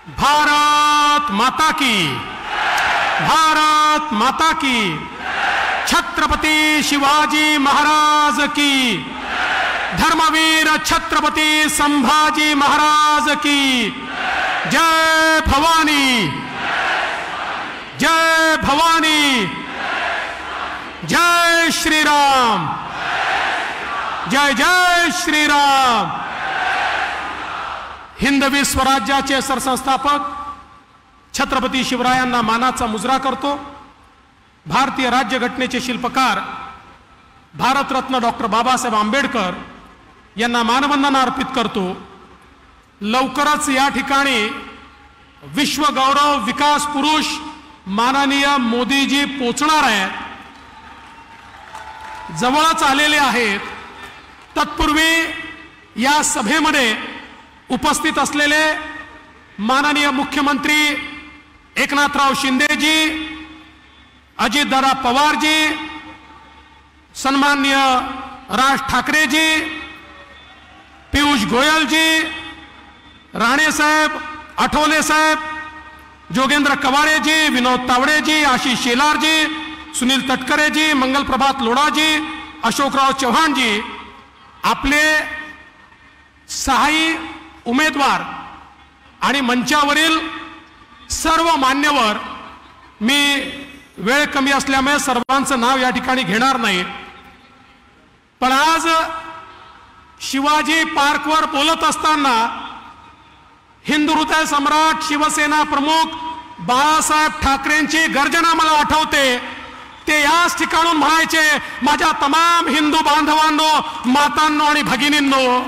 भारत माता की, भारत माता की, छत्रपति शिवाजी महाराज की, धर्मवीर छत्रपति संभाजी महाराज की, जय भवानी, जय भवानी, जय श्री राम, जय जय श्री राम। हिंदवी स्वराज्याचे सरसंस्थापक छत्रपती शिवरायांना मानाचा मुजरा करतो। भारतीय राज्यघटनेचे शिल्पकार भारतरत्न डॉक्टर बाबासाहेब आंबेडकर यांना मानवंदना अर्पित करतो। लवकरच या ठिकाणी विश्व गौरव विकास पुरुष माननीय मोदीजी पोचणार आहेत, जवळच आलेले आहेत। तत्पूर्वी या सभेमध्ये उपस्थित असलेले माननीय मुख्यमंत्री एकनाथराव शिंदेजी, अजितदादा पवारजी, सन्माननीय राज ठाकरेजी, पीयूष गोयलजी, राणे साहेब, आठवले साहेब, जोगेंद्र कवाडेजी, विनोद तावडेजी, आशिष शेलारजी, सुनील तटकरेजी, मंगलप्रभात लोढाजी, अशोकराव चव्हाणजी, आपले सहाय्यी उमेदवार आणि मंचावरील सर्व मान्यवर, मी वेळ कमी असल्यामुळे सर्वांचं नाव या ठिकाणी घेणार नाही। पण आज शिवाजी पार्कवर बोलत असताना हिंदू हृदय सम्राट शिवसेना प्रमुख बाळासाहेब ठाकरेंची गर्जना मला आठवते। ते याच ठिकाणून म्हणायचे, माझ्या तमाम हिंदू बांधवांनो, मातांनो आणि भगिनींनो।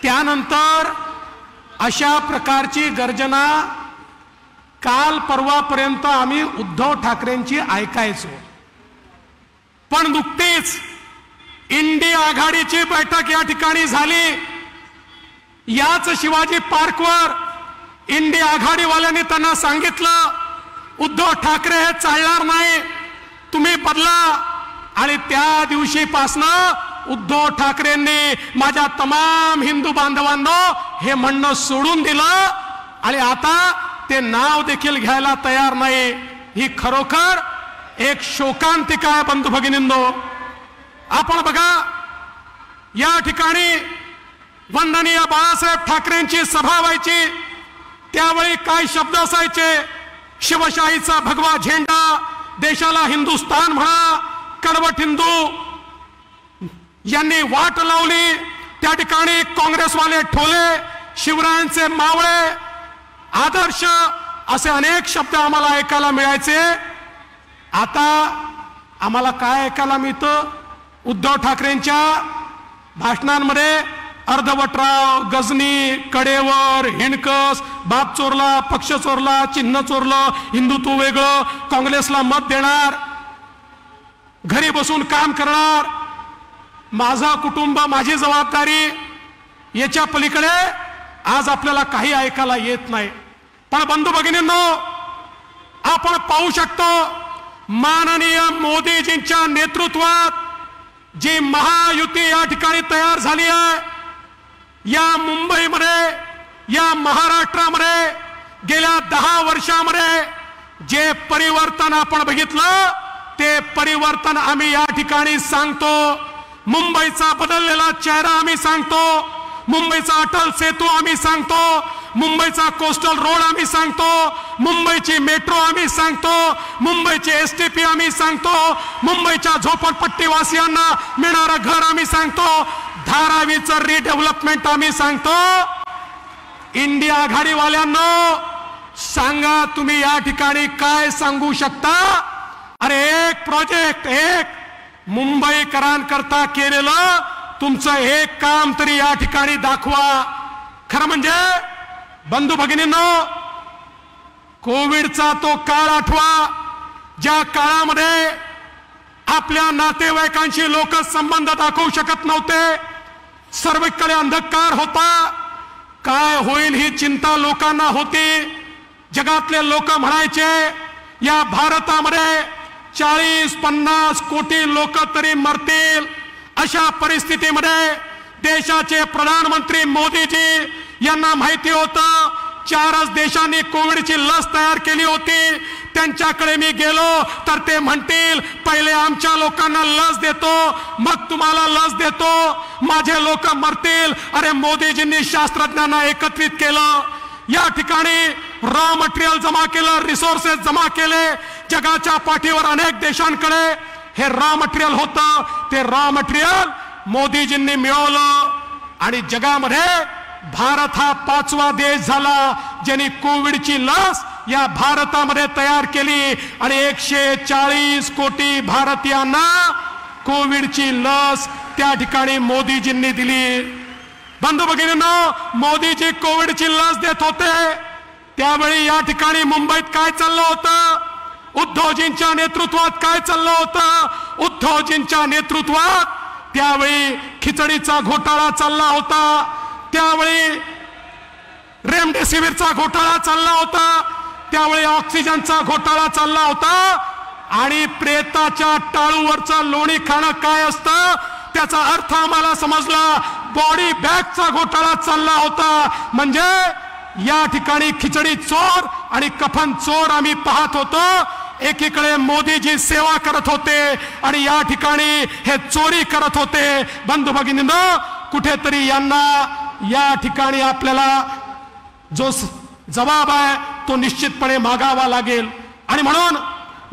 त्यानंतर अशा प्रकारची गर्जना काल परवापर्यंत आम्ही उद्धव ठाकरेंची ऐकायचो। पण नुकतीच इंडिया आघाडीची बैठक या ठिकाणी झाली। याच शिवाजी पार्कवर इंडिया आघाडीवाल्यांनी त्यांना सांगितलं, उद्धव ठाकरे हे चालणार नाही, तुम्ही बदला। आणि त्या दिवशीपासनं उद्धव ठाकरेंनी माझ्या तमाम हिंदू बांधवांनो हे म्हणणं सोडून दिलं आणि आता ते नाव देखील घ्यायला तयार नाही। ही खरोखर एक शोकांतिका आहे बंधू भगिनींनो। आपण बघा, या ठिकाणी वंदनीय बाळासाहेब ठाकरेंची सभा व्हायची, त्यावेळी काय शब्द असायचे, शिवशाहीचा भगवा झेंडा, देशाला हिंदुस्तान म्हणा, कडवट हिंदू यांनी वाट लावली। त्या ठिकाणी काँग्रेसवाले ठोले, शिवरायांचे मावळे, आदर्श असे अनेक शब्द आम्हाला ऐकायला मिळायचे। आता आम्हाला काय ऐकायला मिळतं, उद्धव ठाकरेंच्या भाषणांमध्ये अर्धवटराव, गजनी, कडेवर, हिणकस, बाप चोरला, पक्ष चोरला, चिन्ह चोरलं, हिंदुत्व वेगळं, काँग्रेसला मत देणार, घरी बसून काम करणार, माझा कुटुंब माझी जबाबदारी, याच्या पलीकडे आज आपल्याला काही ऐकायला येत नाही। पण बंधू भगिनींनो, आपण पाहू शकतो माननीय मोदीजींच्या नेतृत्वात जी महायुती या ठिकाणी तयार झाली आहे, या मुंबईमध्ये, या महाराष्ट्रामध्ये गेल्या 10 वर्षामध्ये जे परिवर्तन आपण बघितलं, ते परिवर्तन आम्ही या ठिकाणी सांगतो। मुंबईचा बदललेला चेहरा आम्ही सांगतो, मुंबईचा अटल सेतू आम्ही सांगतो, मुंबईचा कोस्टल रोड आम्ही सांगतो, मुंबईची मेट्रो आम्ही सांगतो, मुंबईचे एसटीपी आम्ही सांगतो, मुंबईच्या झोपडपट्टीवासियांना मिळणारं घर आम्ही सांगतो, धारावीचं रिडेव्हलपमेंट आम्ही सांगतो। इंडिया आघाडीवाल्यांनो, सांगा तुम्ही या ठिकाणी काय सांगू शकता? अरे एक प्रोजेक्ट, एक मुंबईकरांकरता केलेलं तुमचं एक काम तरी या ठिकाणी दाखवा। खरं म्हणजे बंधू भगिनींनो, कोविडचा तो काळ आठवा, ज्या काळामध्ये आपल्या नातेवाईकांशी लोक संबंध दाखवू शकत नव्हते, सर्वकडे अंधकार होता, काय होईल ही चिंता लोकांना होती। जगातले लोक म्हणायचे या भारतामध्ये 40-50 कोटी लोक तरी मरतील। अशा परिस्थितीमध्ये देशाचे प्रधानमंत्री मोदीजी यांना माहिती होतं 4च देशांनी कोविडची लस तयार केली होती। त्यांच्याकडे मी गेलो तर ते म्हणतील पहिले आमच्या लोकांना लस देतो मग तुम्हाला लस देतो, माझे लोक मरतील। अरे मोदीजींनी शास्त्रज्ञांना एकत्रित केलं, या ठिकाणी रॉ मटेरियल जमा केलं, रिसोर्सेस जमा केले। जगाच्या पाठीवर अनेक देशांकडे हे रॉ मटेरियल होतं, ते रॉ मटेरियल मोदीजींनी मिळवलं आणि जगामध्ये भारत हा 5वा देश झाला ज्यांनी कोविडची लस या भारतामध्ये तयार केली आणि 140 कोटी भारतीयांना कोविडची लस त्या ठिकाणी मोदीजींनी दिली। बंधू भगिनींनो, मोदीजी कोविडची लस देत होते त्यावेळी या ठिकाणी मुंबईत काय चाललं होतं? उद्धवजींच्या नेतृत्वात काय चाललं होतं? उद्धवजींच्या नेतृत्वात त्यावेळी खिचडीचा घोटाळा चालला होता, त्यावेळी रेमडेसिवीरचा घोटाळा चालला होता, त्यावेळी ऑक्सिजनचा घोटाळा चालला होता आणि प्रेताच्या टाळूवरचं लोणी खाणं काय असतं त्याचा अर्थ आम्हाला समजला। बॉडी बॅगचा घोटाळा चालला होता, म्हणजे या ठिकाणी खिचडी चोर आणि कफन चोर आम्ही पाहत होतो। एकीकडे मोदीजी सेवा करत होते आणि या ठिकाणी हे चोरी करत होते। बंधू भगिनींनो, कुठेतरी यांना या ठिकाणी आपल्याला जो जबाब आहे तो निश्चितपणे मागावा लागेल आणि म्हणून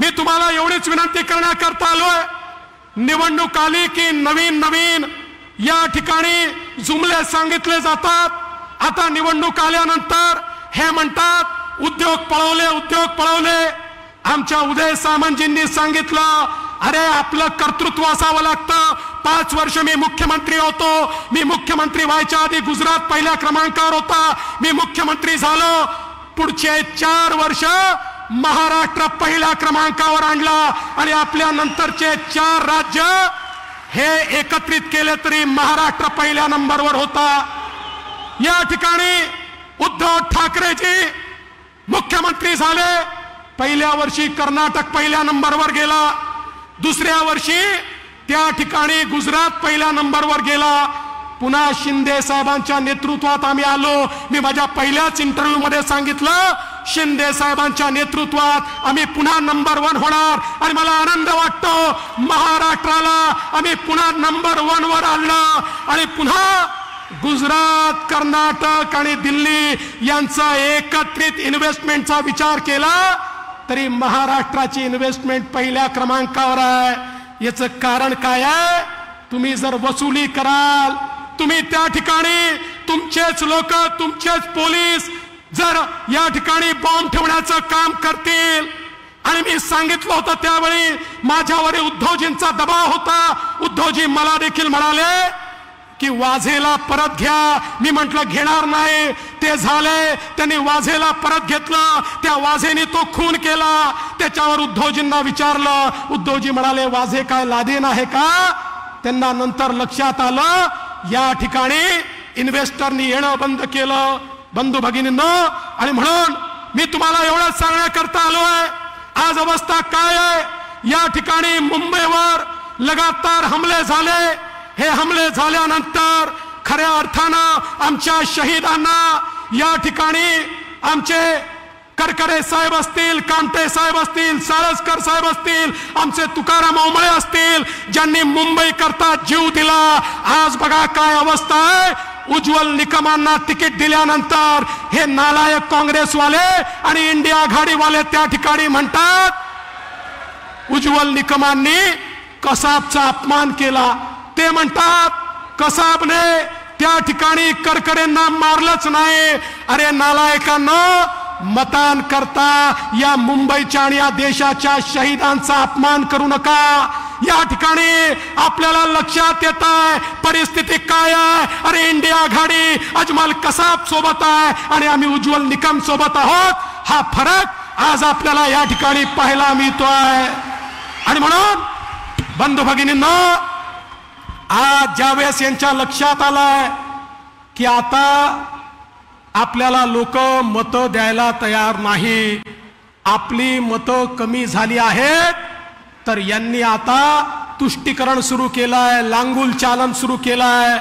मी तुम्हाला एवढीच विनंती करण्याकरता आलोय, निवडणूक आली की नवीन नवीन या ठिकाणी जुमले सांगितले जातात। आता निवडणूक आल्यानंतर हे म्हणतात उद्योग पळवले, उद्योग पळवले। आमच्या उदय सामंतजींनी सांगितलं अरे आपलं कर्तृत्व असावं लागतं। 5 वर्ष मी मुख्यमंत्री होतो, मी मुख्यमंत्री व्हायच्या आधी गुजरात पहिल्या क्रमांकावर होता, मी मुख्यमंत्री झालो, पुढचे 4 वर्ष महाराष्ट्र पहिल्या क्रमांकावर आणला आणि आपल्या नंतरचे 4 राज्य हे एकत्रित केले तरी महाराष्ट्र पहिल्या नंबरवर होता। या ठिकाणी उद्धव ठाकरेजी मुख्यमंत्री झाले, पहिल्या वर्षी कर्नाटक पहिल्या नंबरवर गेला, दुसऱ्या वर्षी त्या ठिकाणी गुजरात पहिल्या नंबरवर गेला। पुन्हा शिंदे साहेबांच्या नेतृत्वात आम्ही आलो। मी माझ्या पहिल्याच इंटरव्ह्यू मध्ये सांगितलं शिंदे साहेबांच्या नेतृत्वात आम्ही पुन्हा नंबर 1 होणार आणि मला आनंद वाटतो महाराष्ट्राला आम्ही पुन्हा नंबर 1 वर आणलं आणि पुन्हा गुजरात, कर्नाटक आणि दिल्ली यांचा एकत्रित इन्व्हेस्टमेंटचा विचार केला तरी महाराष्ट्राची इन्व्हेस्टमेंट पहिल्या क्रमांकावर आहे। याचं कारण काय आहे? तुम्ही जर वसुली कराल, तुम्ही त्या ठिकाणी तुमचेच लोक, तुमचेच पोलीस जर या ठिकाणी बॉम्ब ठेवण्याचं काम करतील आणि मी सांगितलं होतं त्यावेळी माझ्यावर उद्धवजींचा दबाव होता, उद्धवजी मला देखील म्हणाले की वाझेला परत घ्या, मी म्हटलं घेणार नाही। ते झाले, त्यांनी वाझेला परत घेतलं, त्या वाझेने तो खून केला। त्याच्यावर उद्धवजींना विचारलं, उद्धवजी म्हणाले वाझे काय लादेन आहे का? त्यांना नंतर लक्षात आलं या ठिकाणी इन्व्हेस्टरनी येणं बंद केलं। बंधू भगिनींनो, आणि म्हणून मी तुम्हाला एवढंच सांगण्याकरता आलोय, आज अवस्था काय आहे? या ठिकाणी मुंबईवर लगातार हमले झाले। हे हमले झाल्यानंतर खऱ्या अर्थानं आमच्या शहीदांना या ठिकाणी आमचे करकरे साहेब असतील, कामटे साहेब असतील, साळसकर साहेब असतील, आमचे तुकाराम ओंबळे असतील, ज्यांनी मुंबई करता जीव दिला, आज बघा काय अवस्था आहे। उज्ज्वल निकमांना तिकीट दिल्यानंतर हे नालायक काँग्रेसवाले आणि इंडिया आघाडीवाले त्या ठिकाणी म्हणतात उज्ज्वल निकमांनी कसाबचा अपमान केला। ते म्हणतात कसाबने त्या ठिकाणी करकरेंना मारलंच नाही। अरे नालायकांनो, मतान करता या मुंबईच्या आणि या देशाच्या शहीदांचा अपमान करू नका। या ठिकाणी आपल्याला लक्षात येत आहे परिस्थिती काय आहे। अरे इंडिया आघाडी अजमल कसाब सोबत आहे आणि आम्ही उज्ज्वल निकम सोबत आहोत। हा फरक आज आपल्याला या ठिकाणी पाहायला मिळतोय आणि म्हणून बंधू भगिनींनो, आज ज्यावेळेस यांच्या लक्षात आलंय की आता आपल्याला लोक मतं द्यायला तयार नाही, आपली मतं कमी झाली आहेत, तर यांनी आता तुष्टीकरण सुरू केलंय, लांगुल चालन सुरू केलंय।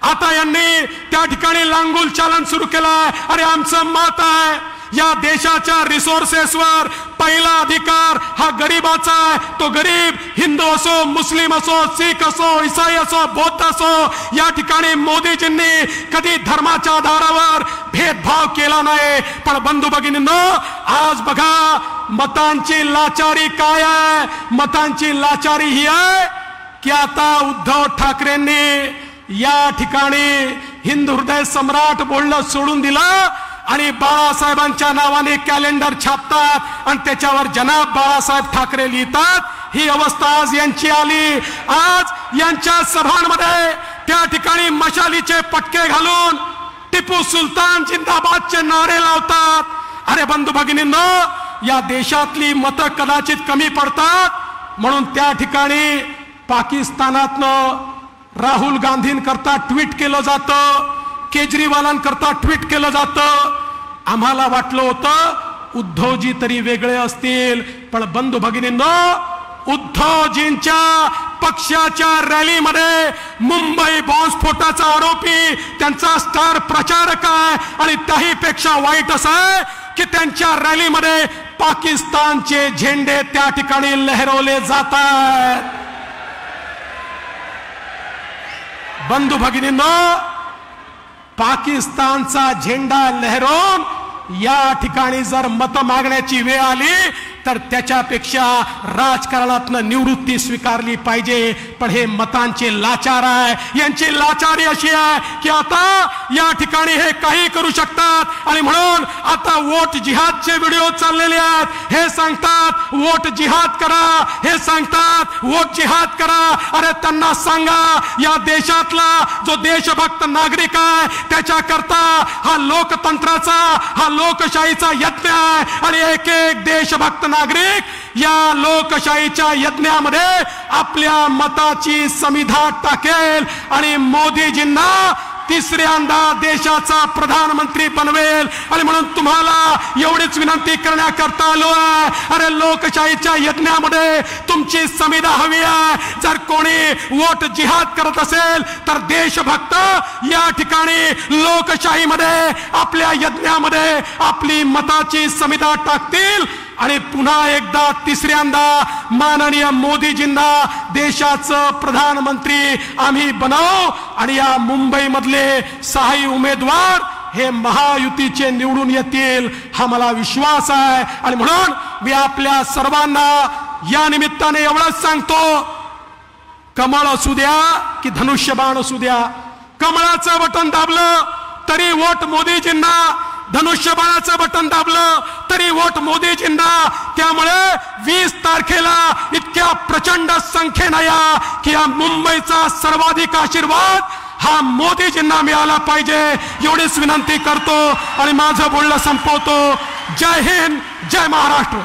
आता यांनी त्या ठिकाणी लांगुल चालन सुरू केलाय. अरे आमचं मत आहे या देशाच्या रिसोर्सेसवर पहिला अधिकार हा गरीबाचा आहे. तो गरीब हिंदू असो, मुस्लिम असो, शीख असो, ईसाई असो, बौद्ध असो, या ठिकाणी मोदीजींनी कधी धर्माच्या आधारावर भेदभाव केला नाही. पण बंधू भगिनींनो, आज बघा मतांची लाचारी काय आहे. मतांची लाचारी ही आहे की आता उद्धव ठाकरेंनी या ठिकाणी हिंदू हृदय सम्राट बोलणं सोडून दिलं आणि बाळासाहेबांच्या नावाने कॅलेंडर छापतात आणि त्याच्यावर जनाब बाळासाहेब ठाकरे लिहितात. ही अवस्था आज यांची आली. आज यांच्या सभांमध्ये त्या ठिकाणी मशालीचे पटके घालून टिपू सुलतान जिंदाबादचे नारे लावतात. अरे बंधू भगिनींनो, या देशातली मतं कदाचित कमी पडतात म्हणून त्या ठिकाणी पाकिस्तानातनं राहुल गांधींकरता ट्विट केलं जातं, केजरीवालांकरता ट्विट केलं जातं. आम्हाला वाटलं होतं उद्धवजी तरी वेगळे असतील, पण बंधू भगिनींनो, उद्धवजींच्या पक्षाच्या रॅलीमध्ये मुंबई बॉम्बस्फोटाचा आरोपी त्यांचा स्टार प्रचारक आहे. आणि त्याहीपेक्षा वाईट असं आहे की त्यांच्या रॅलीमध्ये पाकिस्तानचे झेंडे त्या ठिकाणी लहरवले जातात. बंधू भगिनींनो, पाकिस्तानचा झेंडा लहरवून या ठिकाणी जर मत मागण्याची वेळ आली तर त्याच्यापेक्षा राजकारणातनं निवृत्ती स्वीकारली पाहिजे. पण हे मतांचे लाचार आहे. यांची लाचारी अशी आहे की आता या ठिकाणी हे काही करू शकतात आणि म्हणून आता वोट जिहादचे व्हिडिओ चाललेले आहेत. हे सांगतात वोट जिहाद करा, हे सांगतात वोट जिहाद करा. अरे त्यांना सांगा या देशातला जो देशभक्त नागरिक आहे त्याच्याकरता हा लोकतंत्राचा, हा लोकशाहीचा यज्ञ आहे आणि एक एक देशभक्त नागरिक या लोकशाहीच्या यज्ञामध्ये आपल्या मताची समिधा टाकेल आणि मोदीजींना तिसऱ्यांदा देशाचा प्रधानमंत्री बनवेल. आणि म्हणून तुम्हाला एवढीच विनंती करण्याकरता आलो आहे. अरे लोकशाहीच्या यज्ञामध्ये तुमची समिधा हवी आहे. जर कोणी वोट जिहाद करत असेल तर देशभक्त या ठिकाणी लोकशाहीमध्ये आपल्या यज्ञामध्ये आपली मताची समिधा टाकतील आणि पुन्हा एकदा तिसऱ्यांदा माननीय मोदीजींना देशाचं प्रधानमंत्री आम्ही बनवू आणि या मुंबई मधले 6 उमेदवार हे महायुतीचे निवडून येतील हा मला विश्वास आहे. आणि म्हणून मी आपल्या सर्वांना या निमित्ताने एवढंच सांगतो, कमळ असू द्या की धनुष्यबाण असू द्या, कमळाचं बटन दाबलं तरी वोट मोदीजींना, धनुष्यबाणाचं बटन दाबलं तरी वोट मोदीजींना. त्यामुळे 20 तारखेला इतक्या प्रचंड संख्येनं या की या मुंबईचा सर्वाधिक आशीर्वाद हा मोदीजींना मिळाला पाहिजे एवढीच विनंती करतो आणि माझं बोलणं संपवतो. जय हिंद, जय महाराष्ट्र.